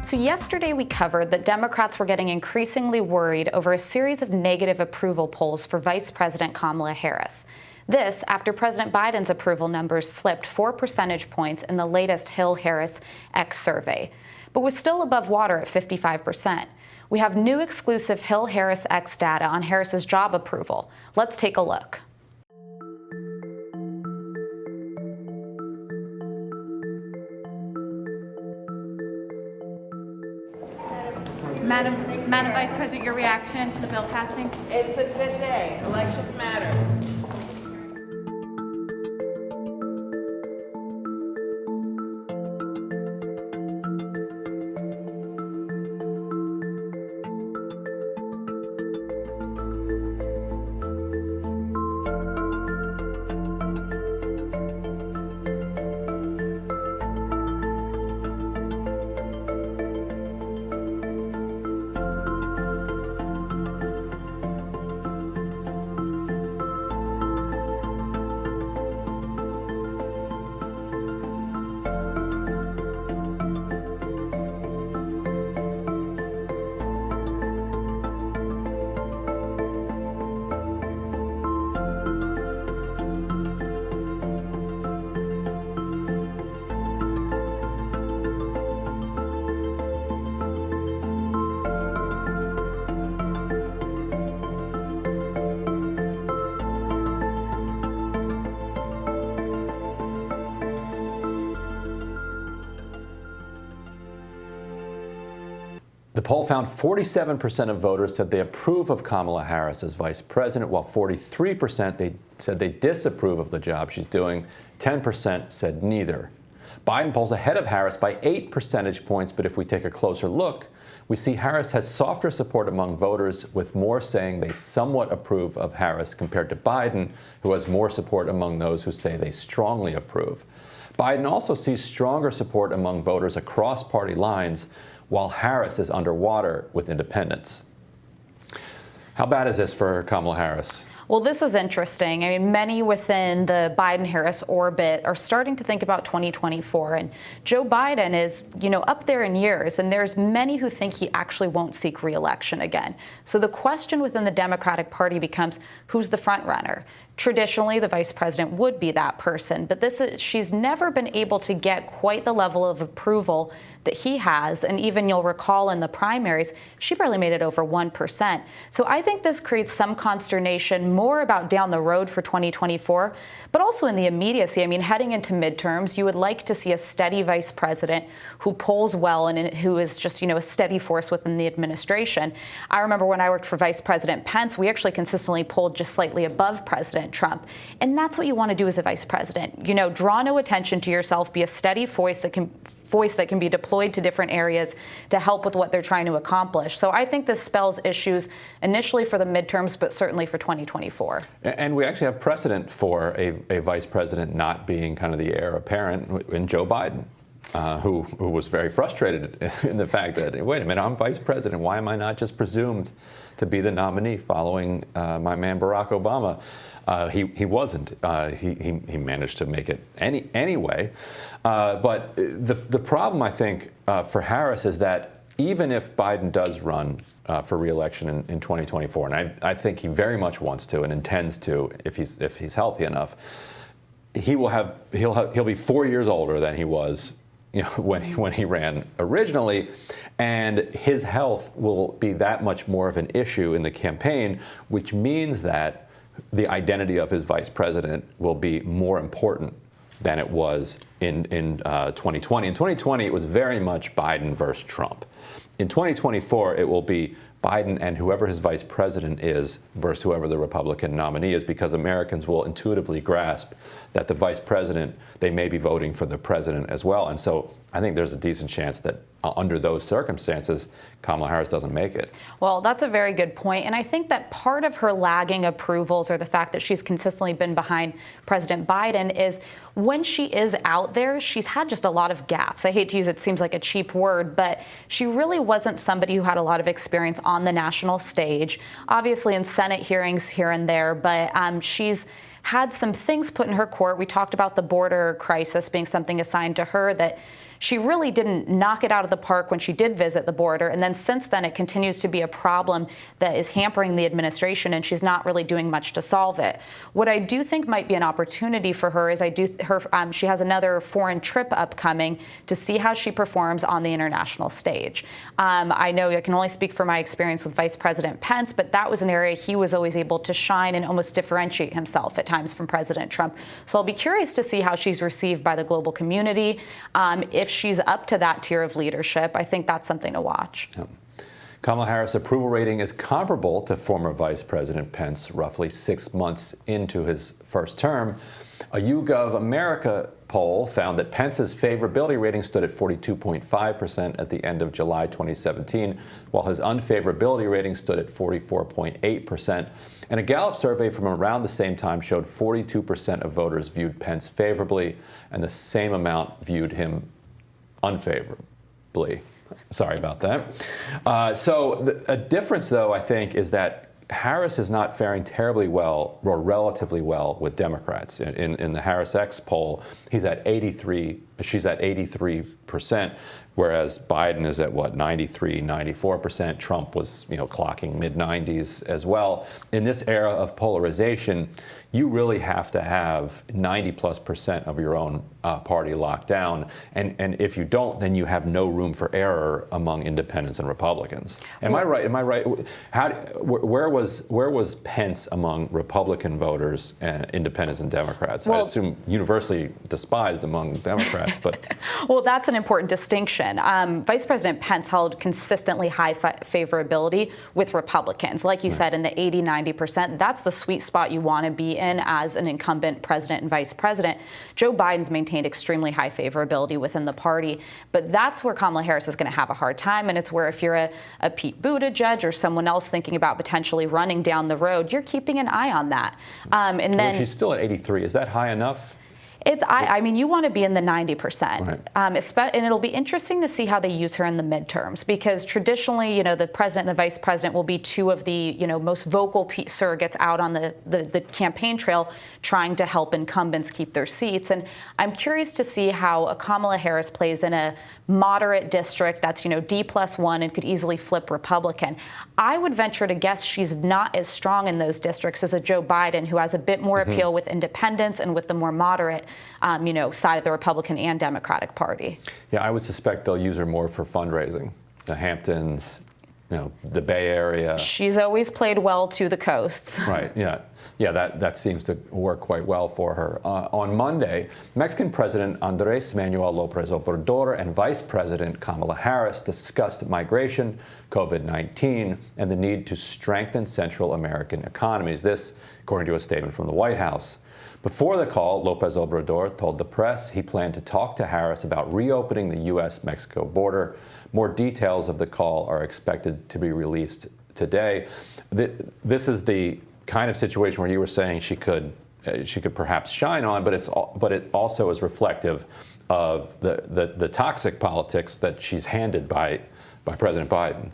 So yesterday we covered that Democrats were getting increasingly worried over a series of negative approval polls for Vice President Kamala Harris. This after President Biden's approval numbers slipped 4 percentage points in the latest Hill-HarrisX survey, but was still above water at 55%. We have new exclusive Hill-HarrisX data on Harris's job approval. Let's take a look. Madam Vice President, your reaction to the bill passing? It's a good day. Elections matter. The poll found 47% of voters said they approve of Kamala Harris as vice president, while 43% said they disapprove of the job she's doing. 10% said neither. Biden polls ahead of Harris by 8 percentage points, but if we take a closer look, we see Harris has softer support among voters, with more saying they somewhat approve of Harris compared to Biden, who has more support among those who say they strongly approve. Biden also sees stronger support among voters across party lines, while Harris is underwater with independents. How bad is this for Kamala Harris? Well, this is interesting. I mean, many within the Biden-Harris orbit are starting to think about 2024. And Joe Biden is, up there in years, and there's many who think he actually won't seek re-election again. So the question within the Democratic Party becomes, who's the front runner? Traditionally, the vice president would be that person, but she's never been able to get quite the level of approval that he has. And even you'll recall in the primaries, she barely made it over 1%. So I think this creates some consternation more about down the road for 2024, but also in the immediacy. I mean, heading into midterms, you would like to see a steady vice president who polls well and who is just, a steady force within the administration. I remember when I worked for Vice President Pence, we actually consistently polled just slightly above President Trump. And that's what you want to do as a vice president. Draw no attention to yourself, be a steady voice that can be deployed to different areas to help with what they're trying to accomplish. So I think this spells issues initially for the midterms, but certainly for 2024. And we actually have precedent for a vice president not being kind of the heir apparent in Joe Biden, who was very frustrated in the fact that, wait a minute, I'm vice president. Why am I not just presumed to be the nominee following my man Barack Obama? He wasn't. He managed to make it anyway. But the problem, I think, for Harris is that even if Biden does run for re-election in 2024, and I think he very much wants to and intends to, if he's healthy enough, he'll be 4 years older than he was when he ran originally, and his health will be that much more of an issue in the campaign, which means that the identity of his vice president will be more important than it was in 2020. In 2020, it was very much Biden versus Trump. In 2024, it will be Biden and whoever his vice president is versus whoever the Republican nominee is, because Americans will intuitively grasp that the vice president, they may be voting for the president as well. And so I think there's a decent chance that under those circumstances, Kamala Harris doesn't make it. Well, that's a very good point. And I think that part of her lagging approvals, or the fact that she's consistently been behind President Biden, is when she is out there, she's had just a lot of gaps. I hate to use it seems like a cheap word, but she really wasn't somebody who had a lot of experience on the national stage, obviously in Senate hearings here and there, but she's had some things put in her court. We talked about the border crisis being something assigned to her that she really didn't knock it out of the park when she did visit the border. And then since then, it continues to be a problem that is hampering the administration, and she's not really doing much to solve it. What I do think might be an opportunity for her is she has another foreign trip upcoming to see how she performs on the international stage. I know I can only speak for my experience with Vice President Pence, but that was an area he was always able to shine and almost differentiate himself at times from President Trump. So I'll be curious to see how she's received by the global community. If she's up to that tier of leadership, I think that's something to watch. Yep. Kamala Harris' approval rating is comparable to former Vice President Pence roughly 6 months into his first term. A YouGov America poll found that Pence's favorability rating stood at 42.5% at the end of July 2017, while his unfavorability rating stood at 44.8%. And a Gallup survey from around the same time showed 42% of voters viewed Pence favorably, and the same amount viewed him unfavorably. Sorry about that. So a difference, though, I think, is that Harris is not faring terribly well, or relatively well, with Democrats. In the HarrisX poll, she's at 83%, whereas Biden is at, 93, 94%. Trump was, clocking mid-90s as well. In this era of polarization, you really have to have 90+% of your own party locked down. And if you don't, then you have no room for error among independents and Republicans. Am I right? Where was Pence among Republican voters, independents and Democrats? I assume universally despised among Democrats, but. Well, that's an important distinction. Vice President Pence held consistently high favorability with Republicans. Like you said, in the 80, 90%, that's the sweet spot you want to be in as an incumbent president and vice president. Joe Biden's maintained extremely high favorability within the party, but that's where Kamala Harris is going to have a hard time, and it's where if you're a Pete Buttigieg or someone else thinking about potentially running down the road, you're keeping an eye on that. And then well, she's still at 83. Is that high enough? I mean, you want to be in the 90%. Right. And it'll be interesting to see how they use her in the midterms, because traditionally, the president and the vice president will be two of the, most vocal surrogates out on the campaign trail trying to help incumbents keep their seats. And I'm curious to see how a Kamala Harris plays in a moderate district that's, D+1 and could easily flip Republican. I would venture to guess she's not as strong in those districts as a Joe Biden, who has a bit more appeal with independents and with the more moderate side of the Republican and Democratic Party. Yeah, I would suspect they'll use her more for fundraising. The Hamptons, the Bay Area. She's always played well to the coasts. Right, yeah. Yeah, that seems to work quite well for her. On Monday, Mexican President Andrés Manuel López Obrador and Vice President Kamala Harris discussed migration, COVID-19, and the need to strengthen Central American economies. This, according to a statement from the White House. Before the call, López Obrador told the press he planned to talk to Harris about reopening the U.S.-Mexico border. More details of the call are expected to be released today. This is the kind of situation where you were saying she could perhaps shine on, but it also is reflective of the toxic politics that she's handed by President Biden.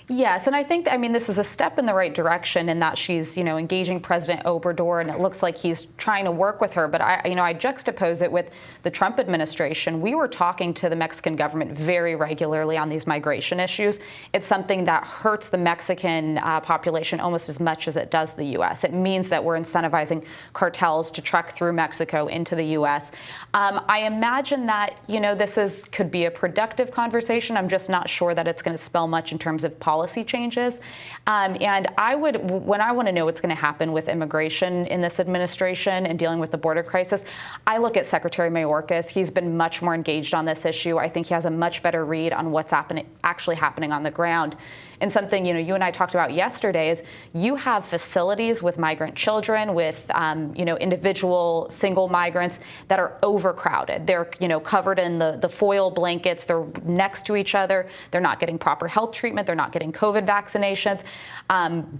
Yes, and I think, this is a step in the right direction in that she's, engaging President Obrador, and it looks like he's trying to work with her. But I juxtapose it with the Trump administration. We were talking to the Mexican government very regularly on these migration issues. It's something that hurts the Mexican population almost as much as it does the U.S. It means that we're incentivizing cartels to trek through Mexico into the U.S. I imagine that, this could be a productive conversation. I'm just not sure that it's going to spell much in terms of policy changes. And when I want to know what's going to happen with immigration in this administration and dealing with the border crisis, I look at Secretary Mayorkas. He's been much more engaged on this issue. I think he has a much better read on what's actually happening on the ground. And something, you and I talked about yesterday is you have facilities with migrant children, with, individual single migrants that are overcrowded. They're, covered in the foil blankets. They're next to each other. They're not getting proper health treatment. They're not getting COVID vaccinations.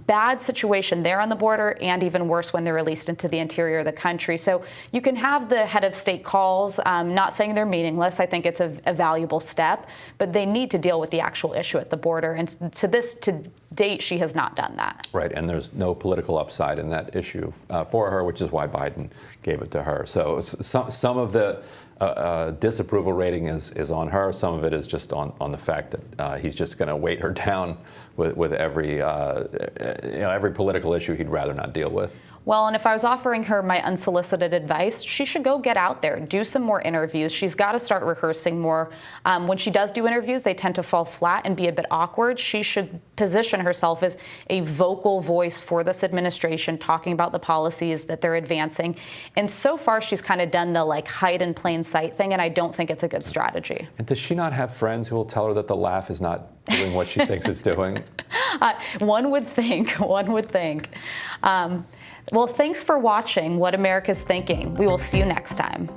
Bad situation there on the border, and even worse when they're released into the interior of the country. So you can have the head of state calls, not saying they're meaningless. I think it's a valuable step, but they need to deal with the actual issue at the border. And to date, she has not done that. Right, and there's no political upside in that issue for her, which is why Biden gave it to her. So some of the disapproval rating is on her. Some of it is just on the fact that he's just going to weight her down with every every political issue he'd rather not deal with. Well, and if I was offering her my unsolicited advice, she should go get out there, do some more interviews. She's got to start rehearsing more. When she does do interviews, they tend to fall flat and be a bit awkward. She should position herself as a vocal voice for this administration, talking about the policies that they're advancing. And so far, she's kind of done the hide in plain sight thing, and I don't think it's a good strategy. And does she not have friends who will tell her that the laugh is not doing what she thinks it's doing? One would think. Well, thanks for watching What America's Thinking. We will see you next time.